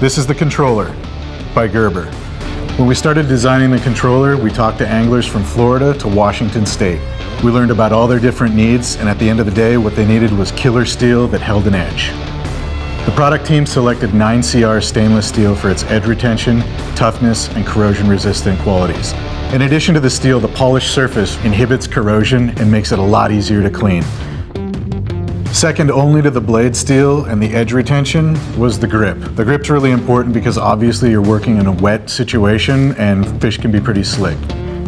This is the controller by Gerber. When we started designing the controller, we talked to anglers from Florida to Washington State. We learned about all their different needs, and at the end of the day, what they needed was killer steel that held an edge. The product team selected 9CR stainless steel for its edge retention, toughness, and corrosion-resistant qualities. In addition to the steel, the polished surface inhibits corrosion and makes it a lot easier to clean. Second only to the blade steel and the edge retention was the grip. The grip's really important because obviously you're working in a wet situation and fish can be pretty slick.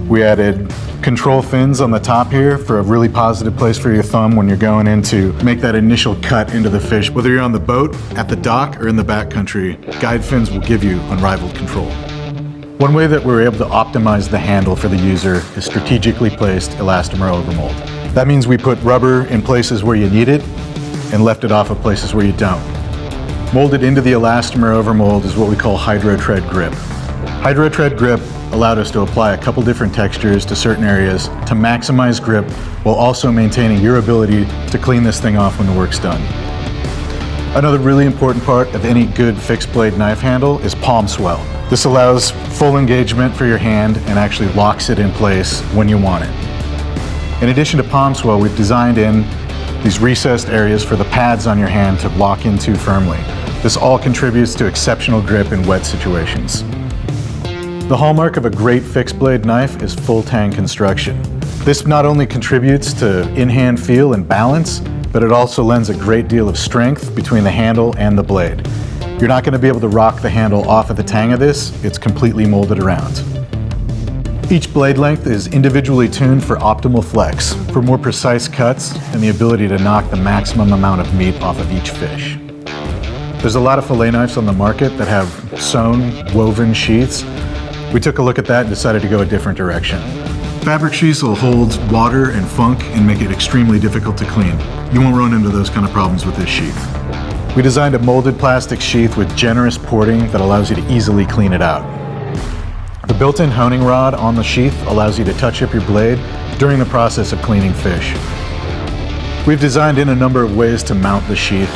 We added control fins on the top here for a really positive place for your thumb when you're going in to make that initial cut into the fish. Whether you're on the boat, at the dock, or in the backcountry, guide fins will give you unrivaled control. One way that we're able to optimize the handle for the user is strategically placed elastomer overmold. That means we put rubber in places where you need it and left it off of places where you don't. Molded into the elastomer overmold is what we call Hydro Tread Grip. Hydro Tread Grip allowed us to apply a couple different textures to certain areas to maximize grip while also maintaining your ability to clean this thing off when the work's done. Another really important part of any good fixed blade knife handle is palm swell. This allows full engagement for your hand and actually locks it in place when you want it. In addition to palm swell, we've designed in these recessed areas for the pads on your hand to lock into firmly. This all contributes to exceptional grip in wet situations. The hallmark of a great fixed blade knife is full tang construction. This not only contributes to in-hand feel and balance, but it also lends a great deal of strength between the handle and the blade. You're not going to be able to rock the handle off of the tang of this. It's completely molded around. Each blade length is individually tuned for optimal flex, for more precise cuts and the ability to knock the maximum amount of meat off of each fish. There's a lot of fillet knives on the market that have sewn, woven sheaths. We took a look at that and decided to go a different direction. Fabric sheaths will hold water and funk and make it extremely difficult to clean. You won't run into those kind of problems with this sheath. We designed a molded plastic sheath with generous porting that allows you to easily clean it out. The built-in honing rod on the sheath allows you to touch up your blade during the process of cleaning fish. We've designed in a number of ways to mount the sheath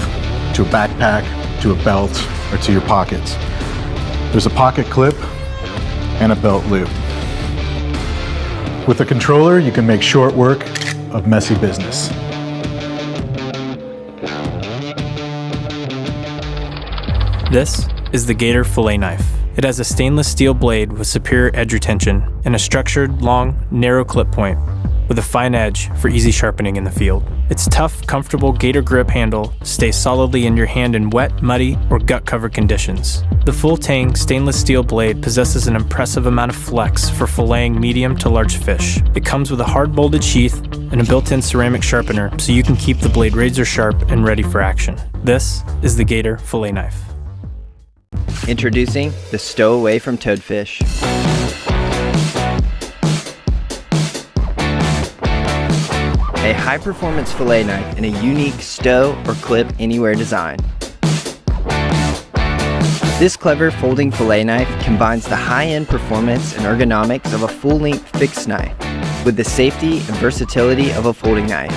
to a backpack, to a belt, or to your pockets. There's a pocket clip and a belt loop. With a controller, you can make short work of messy business. This is the Gator fillet knife. It has a stainless steel blade with superior edge retention and a structured, long, narrow clip point with a fine edge for easy sharpening in the field. Its tough, comfortable Gator grip handle stays solidly in your hand in wet, muddy, or gut-covered conditions. The full-tang stainless steel blade possesses an impressive amount of flex for filleting medium to large fish. It comes with a hard-molded sheath and a built-in ceramic sharpener so you can keep the blade razor sharp and ready for action. This is the Gator fillet knife. Introducing the Stowaway from Toadfish. A high-performance fillet knife in a unique stow or clip anywhere design. This clever folding fillet knife combines the high-end performance and ergonomics of a full-length fixed knife with the safety and versatility of a folding knife.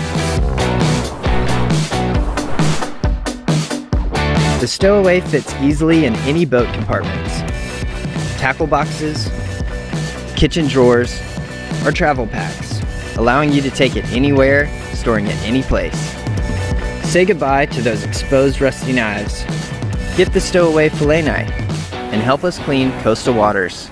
The Stowaway fits easily in any boat compartments, tackle boxes, kitchen drawers, or travel packs, allowing you to take it anywhere, storing it any place. Say goodbye to those exposed rusty knives. Get the Stowaway fillet knife and help us clean coastal waters.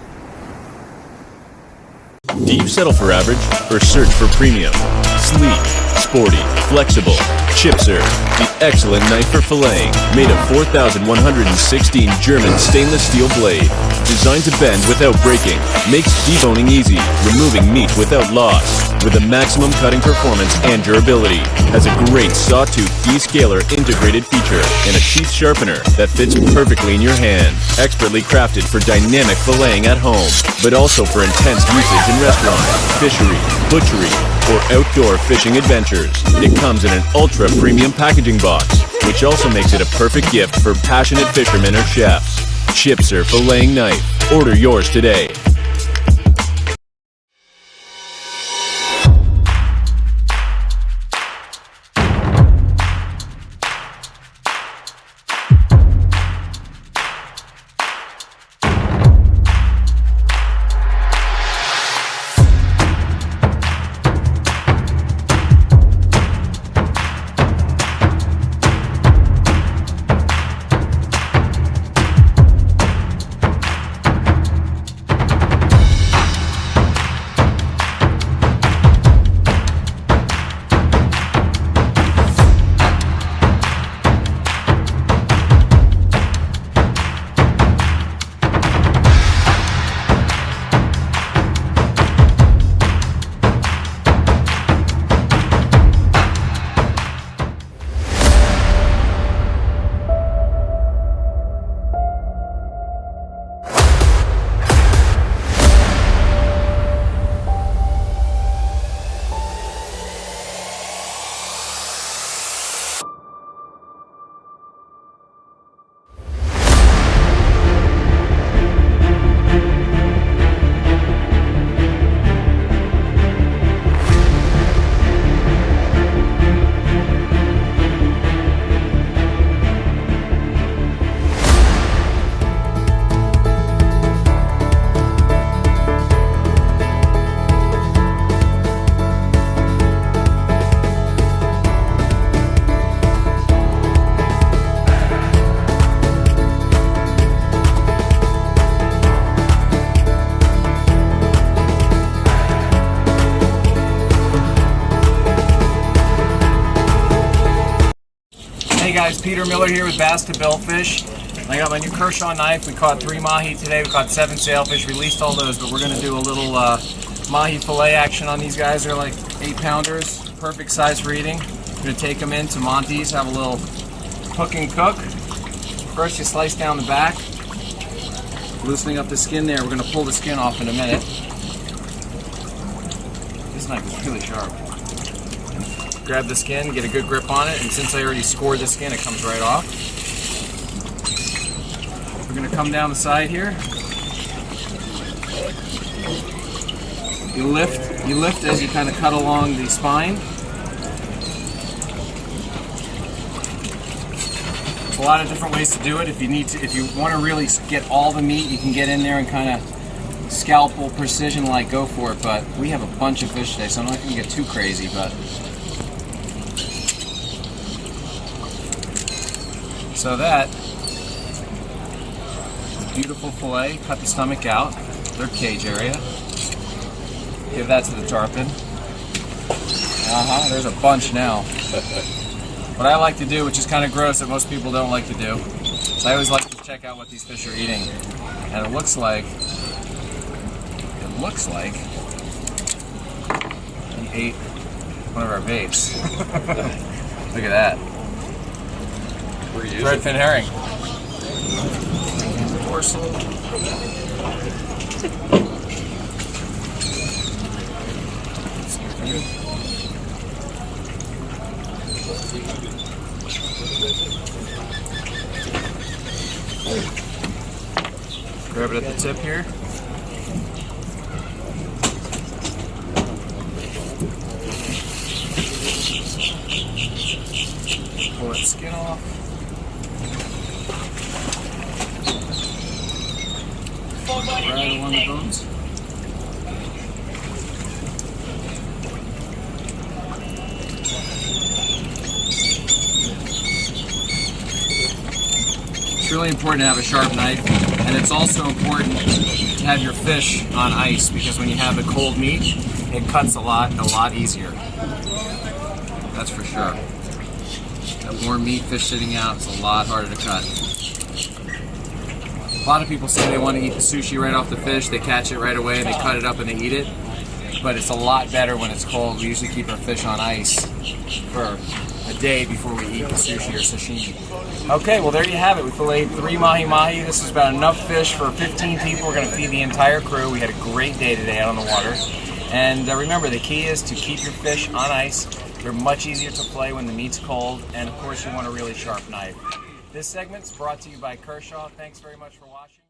Do you settle for average or search for premium? Sleek, sporty, flexible. Cipsir, the excellent knife for filleting, made of 4,116 German stainless steel blade, designed to bend without breaking, makes deboning easy, removing meat without loss, with a maximum cutting performance and durability, has a great sawtooth descaler integrated feature, and a sheath sharpener that fits perfectly in your hand, expertly crafted for dynamic filleting at home, but also for intense usage in restaurants, fishery, butchery, or outdoor fishing adventures. It comes in an ultra-premium packaging box, which also makes it a perfect gift for passionate fishermen or chefs. Cipsir filleting knife. Order yours today. Hey guys, Peter Miller here with Bass to Billfish. I got my new Kershaw knife. We caught 3 mahi today. We caught 7 sailfish. Released all those, but we're going to do a little mahi fillet action on these guys. They're like 8-pounders, perfect size for eating. I'm going to take them into Monty's, have a little hook and cook. First, you slice down the back, loosening up the skin there. We're going to pull the skin off in a minute. This knife is really sharp. Grab the skin, get a good grip on it, and since I already scored the skin, it comes right off. We're going to come down the side here. You lift as you kind of cut along the spine. There's a lot of different ways to do it. If you want to really get all the meat, you can get in there and kind of scalpel precision like go for it. But we have a bunch of fish today, so I'm not going to get too crazy. But so that beautiful fillet, cut the stomach out, their cage area. Give that to the tarpon. There's a bunch now. What I like to do, which is kind of gross that most people don't like to do, is I always like to check out what these fish are eating. And it looks like he ate one of our baits. Look at that. Redfin herring. Dorsal. Grab it at the tip here. Pull that skin off. Right along the bones. It's really important to have a sharp knife, and it's also important to have your fish on ice because when you have the cold meat, it cuts a lot easier. That's for sure. That warm meat, fish sitting out, it's a lot harder to cut. A lot of people say they want to eat the sushi right off the fish. They catch it right away, they cut it up and they eat it. But it's a lot better when it's cold. We usually keep our fish on ice for a day before we eat the sushi or sashimi. Okay, well there you have it. We filleted 3 mahi-mahi. This is about enough fish for 15 people. We're going to feed the entire crew. We had a great day today out on the water. And remember, the key is to keep your fish on ice. They're much easier to flay when the meat's cold. And of course, you want a really sharp knife. This segment's brought to you by Kershaw. Thanks very much for watching.